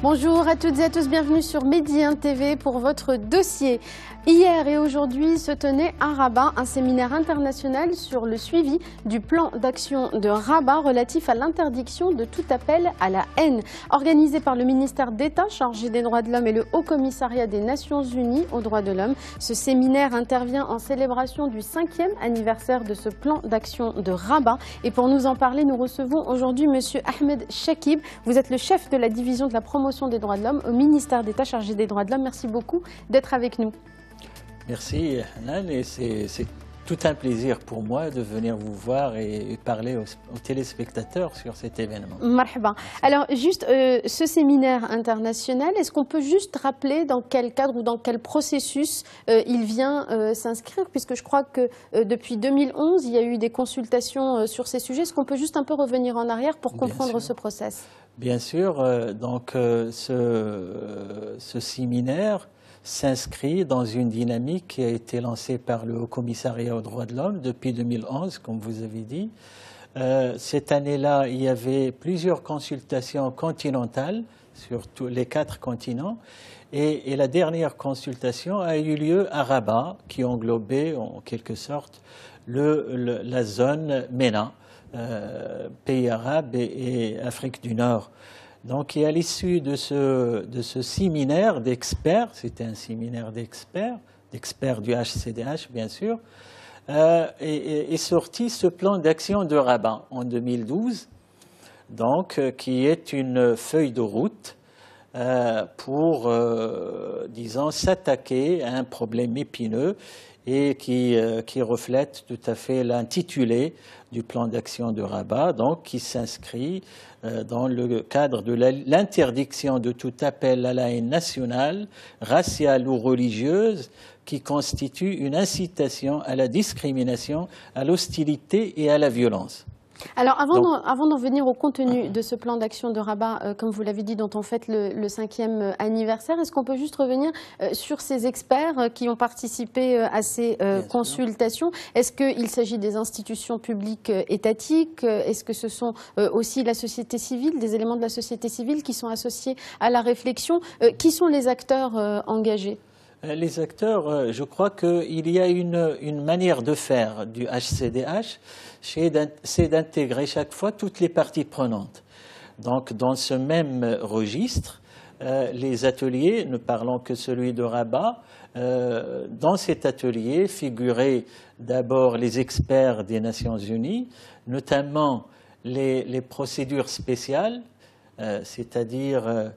Bonjour à toutes et à tous, bienvenue sur Medi 1 TV pour votre dossier. Hier et aujourd'hui se tenait à Rabat un séminaire international sur le suivi du plan d'action de Rabat relatif à l'interdiction de tout appel à la haine. Organisé par le ministère d'État chargé des droits de l'homme et le Haut Commissariat des Nations Unies aux droits de l'homme, ce séminaire intervient en célébration du 5e anniversaire de ce plan d'action de Rabat. Et pour nous en parler, nous recevons aujourd'hui Monsieur Ahmed Chakib. Vous êtes le chef de la division de la promotion des droits de l'homme au ministère d'État chargé des droits de l'homme. Merci beaucoup d'être avec nous. Merci Hanan, et c'est tout un plaisir pour moi de venir vous voir et parler aux téléspectateurs sur cet événement. Marhaba. Alors juste ce séminaire international, est-ce qu'on peut juste rappeler dans quel cadre ou dans quel processus il vient s'inscrire, puisque je crois que depuis 2011 il y a eu des consultations sur ces sujets. Est-ce qu'on peut juste un peu revenir en arrière pour comprendre ce process? Bien sûr, donc ce séminaire s'inscrit dans une dynamique qui a été lancée par le Haut Commissariat aux droits de l'homme depuis 2011, comme vous avez dit. Cette année-là, il y avait plusieurs consultations continentales sur tous les 4 continents. Et la dernière consultation a eu lieu à Rabat, qui englobait en quelque sorte la zone MENA, pays arabes et Afrique du Nord. Donc, à l'issue de ce séminaire d'experts, c'était un séminaire d'experts du HCDH, bien sûr, est sorti ce plan d'action de Rabat en 2012, donc, qui est une feuille de route pour, disons, s'attaquer à un problème épineux et qui reflète tout à fait l'intitulé du plan d'action de Rabat, donc qui s'inscrit dans le cadre de l'interdiction de tout appel à la haine nationale, raciale ou religieuse qui constitue une incitation à la discrimination, à l'hostilité et à la violence. Alors avant d'en venir au contenu de ce plan d'action de Rabat, comme vous l'avez dit, dont on fête le 5e anniversaire, est-ce qu'on peut juste revenir sur ces experts qui ont participé à ces consultations? Est-ce qu'il s'agit des institutions publiques étatiques? Est-ce que ce sont aussi la société civile, des éléments de la société civile qui sont associés à la réflexion? Qui sont les acteurs engagés? Les acteurs, je crois qu'il y a une manière de faire du HCDH, c'est d'intégrer chaque fois toutes les parties prenantes. Donc, dans ce même registre, les ateliers, ne parlons que celui de Rabat, dans cet atelier figuraient d'abord les experts des Nations Unies, notamment les procédures spéciales, c'est-à-dire,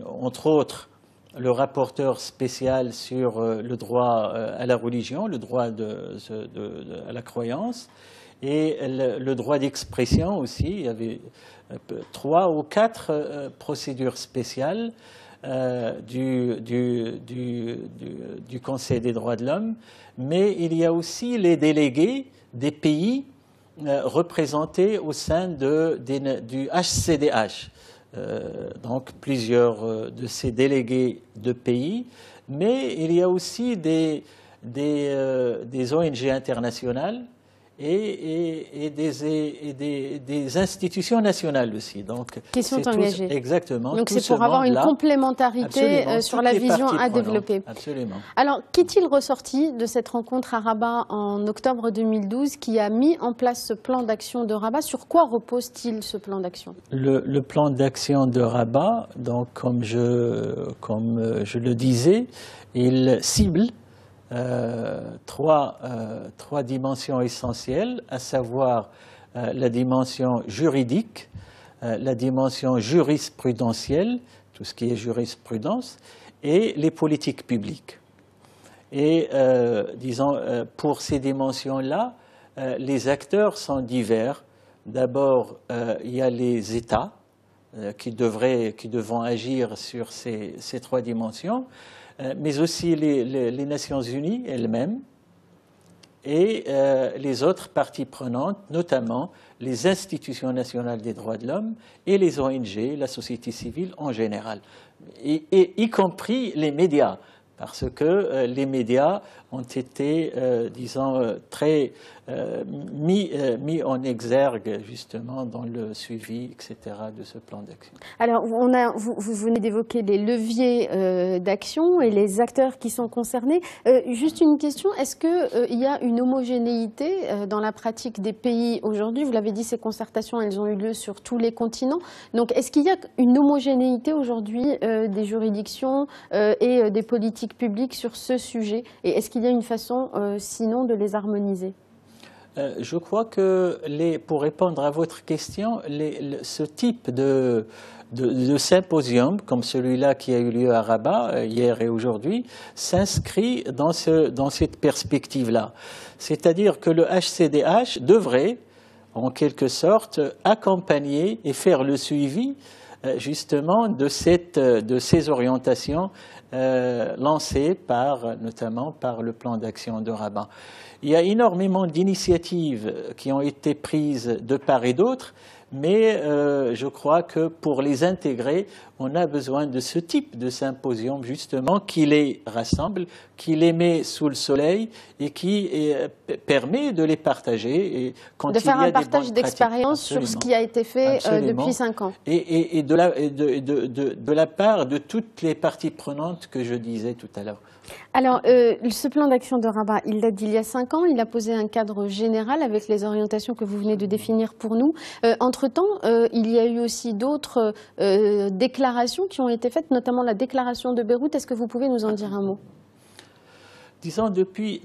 entre autres, le rapporteur spécial sur le droit à la religion, le droit à la croyance, et le droit d'expression aussi. Il y avait 3 ou 4 procédures spéciales du Conseil des droits de l'homme, mais il y a aussi les délégués des pays représentés au sein du HCDH. Donc plusieurs de ces délégués de pays, mais il y a aussi des ONG internationales et des institutions nationales aussi. Donc, qui sont engagées. Exactement. Donc c'est pour avoir une complémentarité sur la vision à développer. Absolument. Alors, qu'est-il ressorti de cette rencontre à Rabat en octobre 2012 qui a mis en place ce plan d'action de Rabat? Sur quoi repose-t-il ce plan d'action? Le plan d'action de Rabat, donc, comme je le disais, il cible trois dimensions essentielles, à savoir la dimension juridique, la dimension jurisprudentielle, tout ce qui est jurisprudence, et les politiques publiques. Et disons, pour ces dimensions-là, les acteurs sont divers. D'abord, il y a les États qui devront agir sur ces 3 dimensions, mais aussi les Nations Unies elles-mêmes et les autres parties prenantes, notamment les institutions nationales des droits de l'homme et les ONG, la société civile en général, et y compris les médias, parce que les médias ont été, disons, très mis en exergue justement dans le suivi, etc., de ce plan d'action. Alors, vous venez d'évoquer les leviers d'action et les acteurs qui sont concernés. Juste une question, est-ce qu'il y a une homogénéité dans la pratique des pays aujourd'hui? Vous l'avez dit, ces concertations, elles ont eu lieu sur tous les continents. Donc, est-ce qu'il y a une homogénéité aujourd'hui des juridictions et des politiques publiques sur ce sujet? Et est-ce qu'il y a une façon, sinon, de les harmoniser? Je crois que, pour répondre à votre question, ce type de symposium, comme celui-là qui a eu lieu à Rabat hier et aujourd'hui, s'inscrit dans cette perspective-là. C'est-à-dire que le HCDH devrait, en quelque sorte, accompagner et faire le suivi justement de ces orientations lancées notamment par le plan d'action de Rabat. Il y a énormément d'initiatives qui ont été prises de part et d'autre, mais je crois que pour les intégrer, on a besoin de ce type de symposium justement qui les rassemble, qui les met sous le soleil et qui permet de les partager. Et quand de faire un partage d'expérience sur ce qui a été fait depuis 5 ans. Et de la part de toutes les parties prenantes que je disais tout à l'heure. Alors, ce plan d'action de Rabat, il date d'il y a 5 ans. Il a posé un cadre général avec les orientations que vous venez de définir pour nous. Entre-temps, il y a eu aussi d'autres déclarations qui ont été faites, notamment la déclaration de Beyrouth. Est-ce que vous pouvez nous en dire un mot? Disons, depuis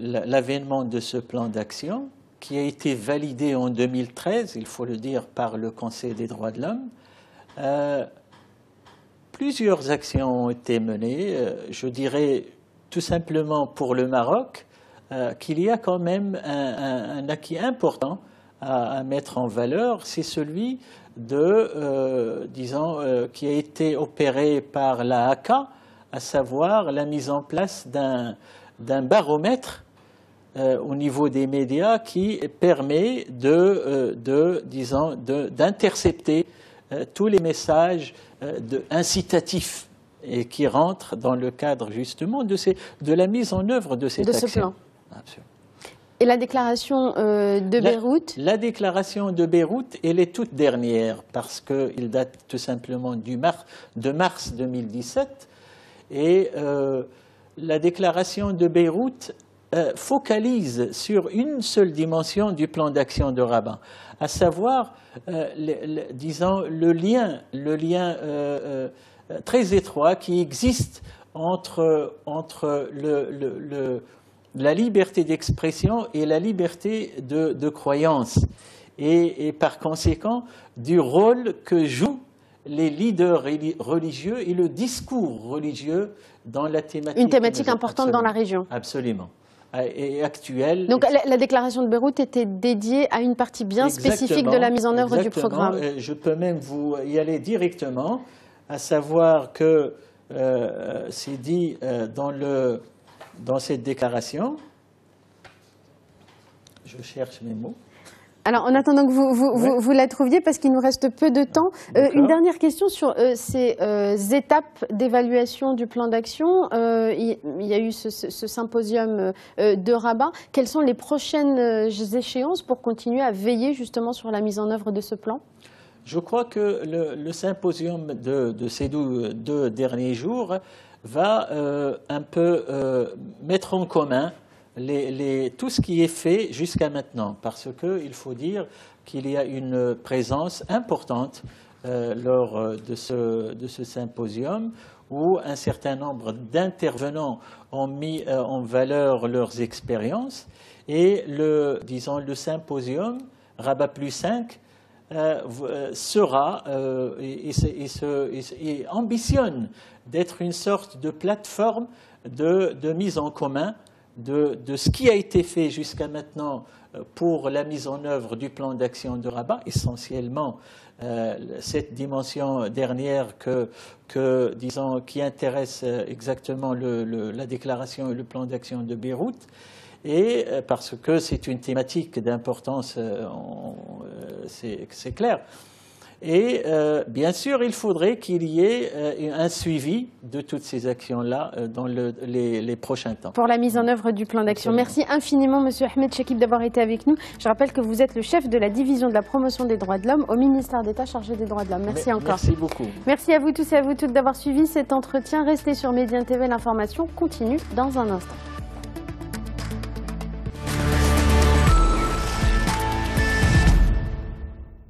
l'avènement de ce plan d'action, qui a été validé en 2013, il faut le dire, par le Conseil des droits de l'homme, plusieurs actions ont été menées. Je dirais tout simplement pour le Maroc qu'il y a quand même un acquis important à mettre en valeur, c'est celui qui a été opéré par la ACA, à savoir la mise en place d'un baromètre au niveau des médias qui permet d'intercepter tous les messages incitatifs et qui rentrent dans le cadre justement de la mise en œuvre de cette action. Ce plan. Absolument. Et la déclaration de Beyrouth? La déclaration de Beyrouth, elle est toute dernière parce qu'elle date tout simplement de mars 2017. Et la déclaration de Beyrouth focalise sur une seule dimension du plan d'action de Rabat, à savoir, disons, le lien très étroit qui existe entre la liberté d'expression et la liberté de croyance, et par conséquent du rôle que jouent les leaders religieux et le discours religieux dans la thématique. Une thématique importante dans la région. Absolument. Et actuelle. Donc la déclaration de Beyrouth était dédiée à une partie bien spécifique de la mise en œuvre du programme. Je peux même vous y aller directement, à savoir que c'est dit dans cette déclaration, je cherche mes mots. Alors, en attendant que vous la trouviez, parce qu'il nous reste peu de temps, une dernière question sur ces étapes d'évaluation du plan d'action. Il y a eu ce symposium de Rabat. Quelles sont les prochaines échéances pour continuer à veiller justement sur la mise en œuvre de ce plan? Je crois que le symposium de ces deux derniers jours va un peu mettre en commun tout ce qui est fait jusqu'à maintenant, parce qu'il faut dire qu'il y a une présence importante lors de ce symposium où un certain nombre d'intervenants ont mis en valeur leurs expériences, et le symposium Rabat plus 5 sera et ambitionne d'être une sorte de plateforme de mise en commun de ce qui a été fait jusqu'à maintenant pour la mise en œuvre du plan d'action de Rabat, essentiellement cette dimension dernière qui intéresse exactement la déclaration et le plan d'action de Beyrouth, et parce que c'est une thématique d'importance, c'est clair. Et bien sûr, il faudrait qu'il y ait un suivi de toutes ces actions-là dans les prochains temps. Pour la mise en œuvre du plan d'action. Merci infiniment, Monsieur Ahmed Chakib, d'avoir été avec nous. Je rappelle que vous êtes le chef de la division de la promotion des droits de l'homme au ministère d'État chargé des droits de l'homme. Merci encore. Merci beaucoup. Merci à vous tous et à vous toutes d'avoir suivi cet entretien. Restez sur Médien TV, l'information continue dans un instant.